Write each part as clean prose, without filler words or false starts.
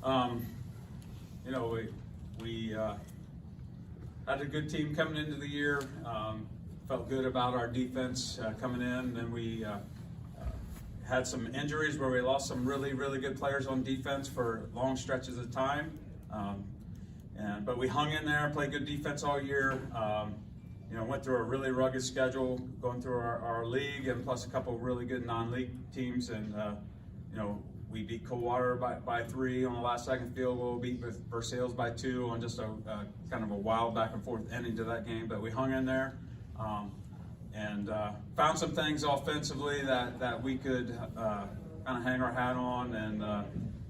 You know, we had a good team coming into the year. Felt good about our defense coming in. Then we had some injuries where we lost some really good players on defense for long stretches of time. But we hung in there, played good defense all year. You know, went through a really rugged schedule going through our league, and plus a couple of really good non-league teams. And you know, we beat Coldwater by 3 on the last second field goal. Beat Versailles by 2 on just a kind of a wild back and forth ending to that game. But we hung in there and found some things offensively that we could kind of hang our hat on. And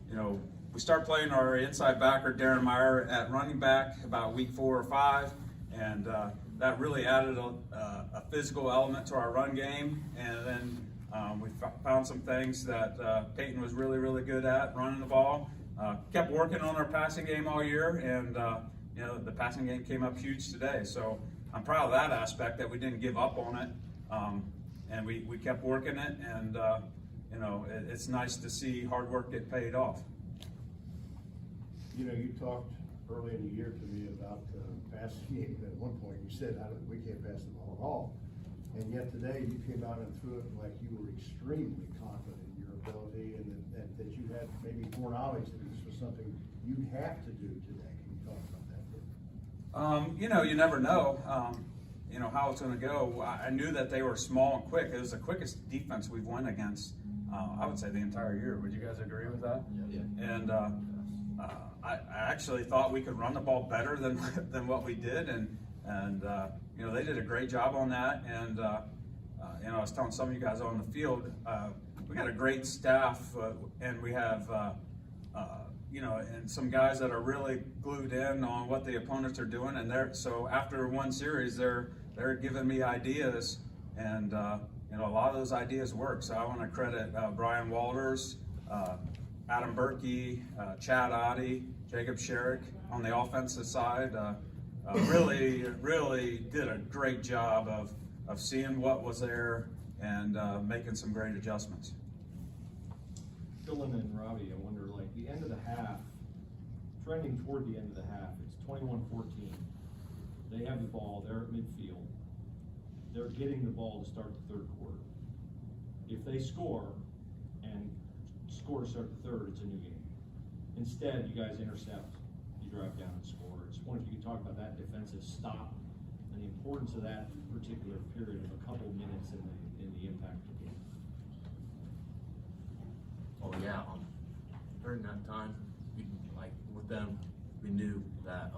you know, we start playing our inside backer Darren Meyer at running back about week 4 or 5, and that really added a physical element to our run game. And then we found some things that Peyton was really good at, running the ball. Kept working on our passing game all year, and you know, the passing game came up huge today. So I'm proud of that aspect, that we didn't give up on it, and we kept working it. And you know, it's nice to see hard work get paid off. You know, you talked early in the year to me about passing game. At one point, you said, we can't pass the ball at all. And yet today, you came out and threw it like you were extremely confident in your ability, and that you had maybe foreknowledge that this was something you have to do today. Can you talk about that? You know, you never know. You know how it's going to go. I knew that they were small and quick. It was the quickest defense we've won against, I would say, the entire year. Would you guys agree with that? Yeah. And I actually thought we could run the ball better than what we did, and you know, they did a great job on that. And you know, I was telling some of you guys on the field, we got a great staff, and we have you know, and some guys that are really glued in on what the opponents are doing. And so after one series, they're giving me ideas, and you know, a lot of those ideas work. So I want to credit Brian Walters, Adam Berkey, Chad Oddie, Jacob Sherrick on the offensive side. Really did a great job of seeing what was there and making some great adjustments. Dylan and Robbie, I wonder, like, the end of the half, trending toward the end of the half, it's 21-14. They have the ball, they're at midfield. They're getting the ball to start the third quarter. If they score and score to start the third, it's a new game. Instead, you guys intercept, you drive down and score. I just wonder if you could talk about that defensive stop and the importance of that particular period of a couple minutes in the impact of the game. Oh yeah, during that time, like with them, we knew that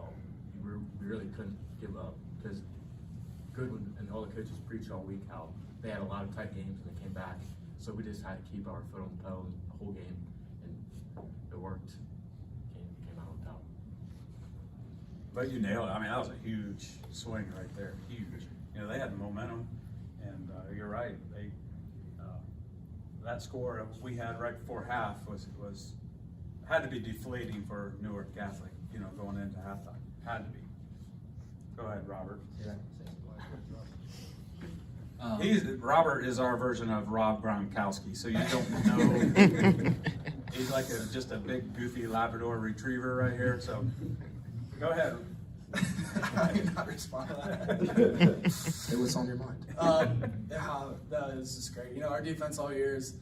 we really couldn't give up, because Goodwin and all the coaches preached all week how they had a lot of tight games and they came back. So we just had to keep our foot on the pedal the whole game, and it worked. Came out on top. But you nailed it. I mean, that was a huge swing right there. Huge. You know, they had momentum, and you're right. They that score we had right before half had to be deflating for Newark Catholic. You know, going into halftime, had to be. Go ahead, Robert. Yeah. Robert is our version of Rob Gronkowski, so you don't know. He's like just a big, goofy Labrador retriever right here. So, go ahead. I did not respond to that. It was on your mind. Yeah, that is just great. You know, our defense all year it's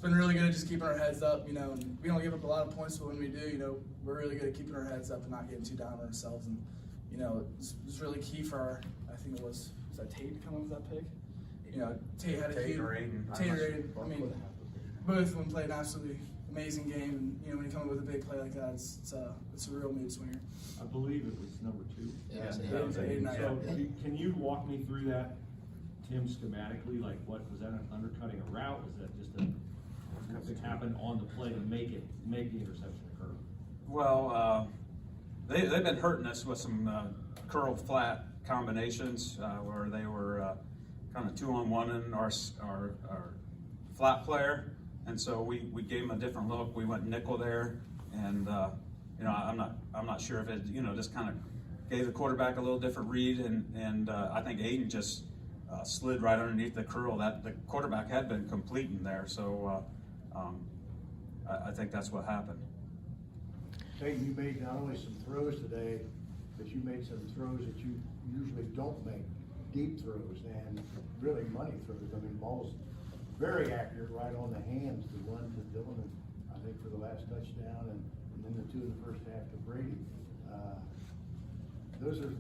been really good at just keeping our heads up. You know, and we don't give up a lot of points, but when we do, you know, we're really good at keeping our heads up and not getting too down on ourselves. And you know, it's really key for our. I think it was that Tate coming with that pick. You know, Tate had a huge. Tate or Aiden. I mean, both of them played an absolutely amazing game, and you know, when you come up with a big play like that, it's a real mood swinger. I believe it was number 2. Yeah, that was Aiden. So can you walk me through that, Tim, schematically? Like, what was that, an undercutting a route? Was that just something happened on the play to make the interception occur? Well, they've been hurting us with some curl flat combinations where they were kind of 2-on-1 in our flat player, and so we gave them a different look. We went nickel there, and you know, I'm not sure if it, you know, just kind of gave the quarterback a little different read, and I think Aiden just slid right underneath the curl that the quarterback had been completing there. So I think that's what happened. Peyton, you made not only some throws today, but you made some throws that you usually don't make, deep throws and really money throws. I mean, balls very accurate right on the hands, the one to Dylan, I think for the last touchdown, and then the two in the first half to Brady. Those are,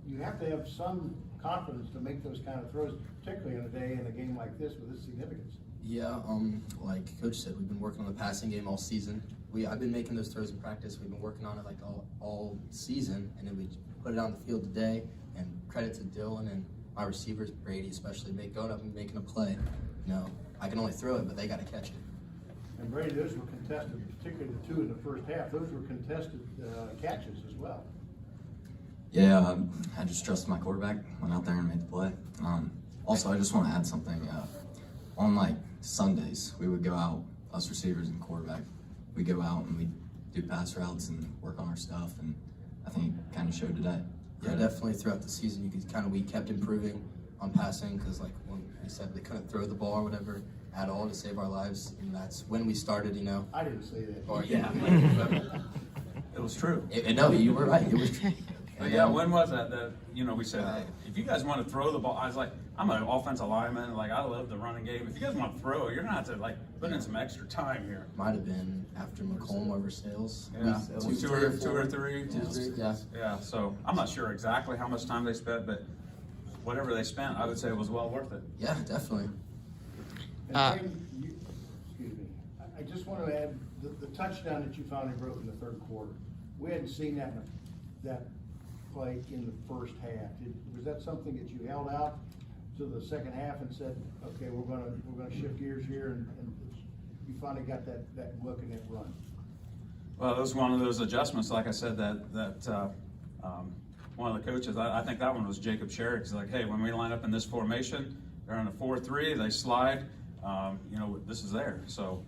you have to have some confidence to make those kind of throws, particularly on a day in a game like this with its significance. Yeah, like Coach said, we've been working on the passing game all season. I've been making those throws in practice. We've been working on it like all season, and then we put it on the field today. And credit to Dylan and my receivers, Brady especially, going up and making a play. You know, I can only throw it, but they got to catch it. And Brady, those were contested, particularly the two in the first half. Those were contested catches as well. Yeah, I just trusted my quarterback, went out there and made the play. Also, I just want to add something. On like Sundays, we would go out, us receivers and quarterback, we go out and we do pass routes and work on our stuff, and I think it kind of showed today. Yeah, definitely throughout the season, we kept improving on passing because, like when we said, they couldn't throw the ball or whatever at all to save our lives, and that's when we started. You know. I didn't say that. Or yeah. It was true. No, you were right. It was true. But yeah, when was that? We said, hey, if you guys want to throw the ball, I was like, I'm an offensive lineman. Like, I love the running game. If you guys want to throw, you're going to have to, like, put in some extra time here. Might have been after McComb over Sales. Yeah, two or three. Yeah. Yeah, so I'm not sure exactly how much time they spent, but whatever they spent, I would say it was well worth it. Yeah, definitely. And excuse me, I just want to add the touchdown that you finally broke in the third quarter. We hadn't seen that play in the first half. Was that something that you held out to the second half and said, okay, we're gonna shift gears here, and you finally got that look and that run? Well, it was one of those adjustments, like I said, that one of the coaches, I think that one was Jacob Sherrick. He's like, hey, when we line up in this formation, they're on a 4-3, they slide, this is there. So,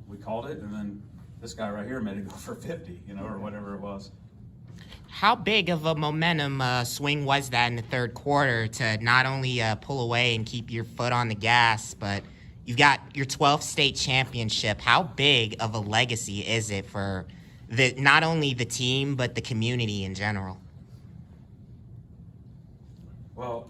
we called it, and then this guy right here made it go for 50, or whatever it was. How big of a momentum swing was that in the third quarter to not only pull away and keep your foot on the gas, but you've got your 12th state championship. How big of a legacy is it for not only the team, but the community in general? Well,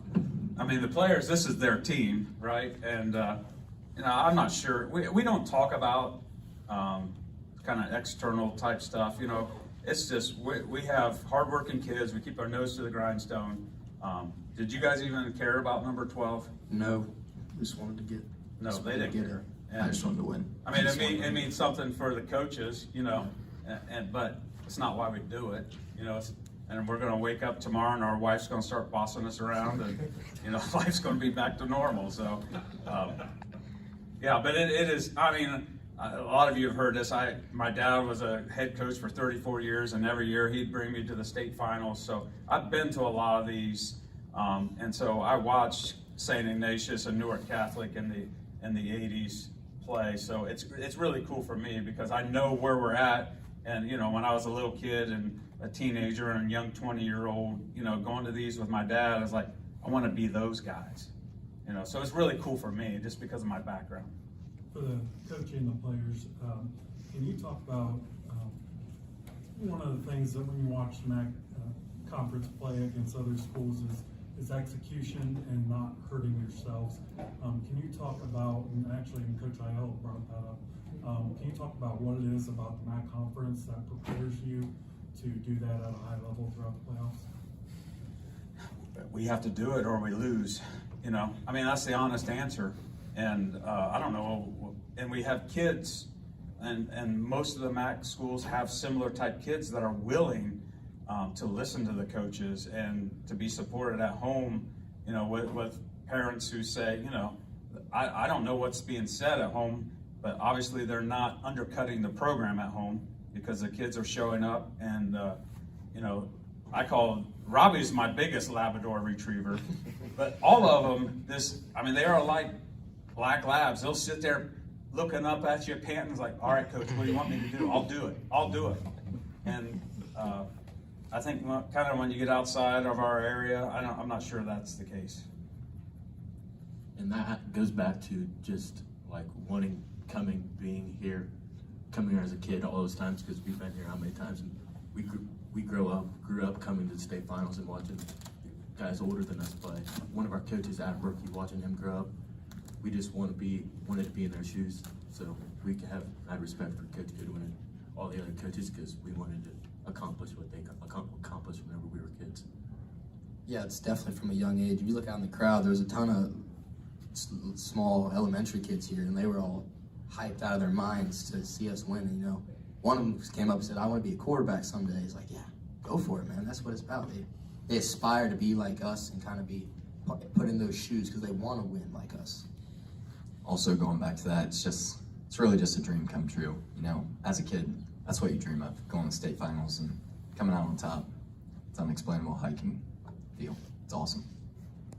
I mean, the players, this is their team, right? And, I'm not sure. We don't talk about kind of external type stuff, It's just, we have hardworking kids. We keep our nose to the grindstone. Did you guys even care about number 12? No, we just wanted to get. No, they didn't care. I just wanted to win. I mean, it means something for the coaches, but it's not why we do it, and we're going to wake up tomorrow and our wife's going to start bossing us around, and, life's going to be back to normal. So, yeah, but it is, I mean, a lot of you have heard this. My dad was a head coach for 34 years, and every year he'd bring me to the state finals. So I've been to a lot of these, and so I watched St. Ignatius and Newark Catholic in the 80s play. So it's really cool for me because I know where we're at. And when I was a little kid and a teenager and a young 20-year-old, going to these with my dad, I was like, I want to be those guys. So it's really cool for me just because of my background. For the coach and the players, can you talk about one of the things that when you watch MAC conference play against other schools is execution and not hurting yourselves. Can you talk about, and actually Coach Ayala brought that up, can you talk about what it is about the MAC conference that prepares you to do that at a high level throughout the playoffs? We have to do it or we lose, I mean, that's the honest answer. And I don't know, and we have kids, and most of the MAC schools have similar type kids that are willing to listen to the coaches and to be supported at home, with parents who say, I don't know what's being said at home, but obviously they're not undercutting the program at home because the kids are showing up. And, I call Robbie's my biggest Labrador retriever, but all of them, they are like black labs. They'll sit there looking up at you, panting, like, all right, coach, what do you want me to do? I'll do it. And I think kind of when you get outside of our area, I'm not sure that's the case. And that goes back to just like being here, coming here as a kid all those times because we've been here how many times, and we grew up coming to the state finals and watching guys older than us play. One of our coaches at Berkeley, watching him grow up, we just wanted to be in their shoes. So we had respect for Coach Goodwin and all the other coaches because we wanted to accomplish what they accomplished whenever we were kids. Yeah, it's definitely from a young age. If you look out in the crowd, there was a ton of small elementary kids here, and they were all hyped out of their minds to see us win. And, you know, one of them came up and said, "I want to be a quarterback someday." He's like, "Yeah, go for it, man. That's what it's about." They aspire to be like us and kind of be put in those shoes because they want to win like us. Also, going back to that, it's really just a dream come true. You know, as a kid, that's what you dream of, going to state finals and coming out on top. It's unexplainable how you can feel. It's awesome.